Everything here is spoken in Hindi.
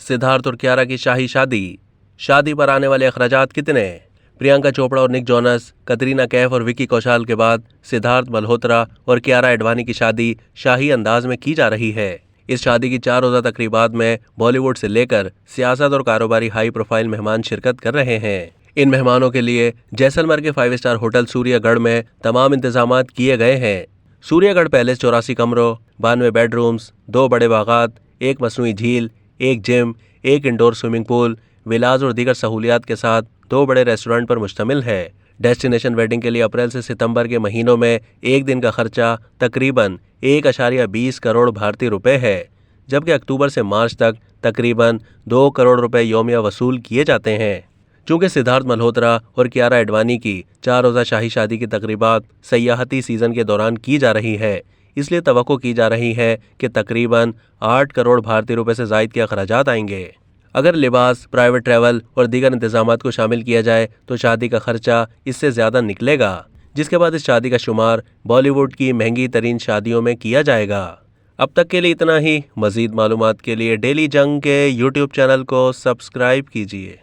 सिद्धार्थ और कियारा की शाही शादी पर आने वाले अखराजात कितने? प्रियंका चोपड़ा और निक जोनस, कतरीना कैफ और विकी कौशल के बाद सिद्धार्थ मल्होत्रा और कियारा एडवाणी की शादी शाही अंदाज में की जा रही है। इस शादी की 4 रोजा तकरीबात में बॉलीवुड से लेकर सियासत और कारोबारी हाई प्रोफाइल मेहमान शिरकत कर रहे हैं। इन मेहमानों के लिए जैसलमेर के 5 स्टार होटल सूर्यगढ़ में तमाम इंतजाम किए गए हैं। सूर्यगढ़ पैलेस 84 कमरों, 92 बेडरूम्स, 2 बड़े बागात, 1 मसनूई झील, 1 gym, 1 indoor swimming pool, villas और दीगर सहूलियात के साथ 2 बड़े रेस्टोरेंट पर मुश्तमिल है। डेस्टिनेशन वेडिंग के लिए अप्रैल से सितंबर के महीनों में एक दिन का खर्चा तकरीबन 1.20 करोड़ भारतीय रुपए है, जबकि अक्टूबर से मार्च तक तकरीबन 2 करोड़ रुपए योमिया वसूल किए जाते हैं। चूंकि सिद्धार्थ मल्होत्रा और कियारा एडवाणी की 4 रोजा शाही शादी की तकरीबात सयाहती सीजन के दौरान की जा रही है, इसलिए तवक्को की जा रही है कि तकरीबन 8 करोड़ भारतीय रुपए से जायद के अखराजात आएंगे। अगर लिबास, प्राइवेट ट्रैवल और दीगर इंतजामात को शामिल किया जाए तो शादी का खर्चा इससे ज्यादा निकलेगा, जिसके बाद इस शादी का शुमार बॉलीवुड की महंगी तरीन शादियों में किया जाएगा। अब तक के लिए इतना ही। मजीद मालूमात के लिए डेली जंग के यूट्यूब चैनल को सब्सक्राइब कीजिए।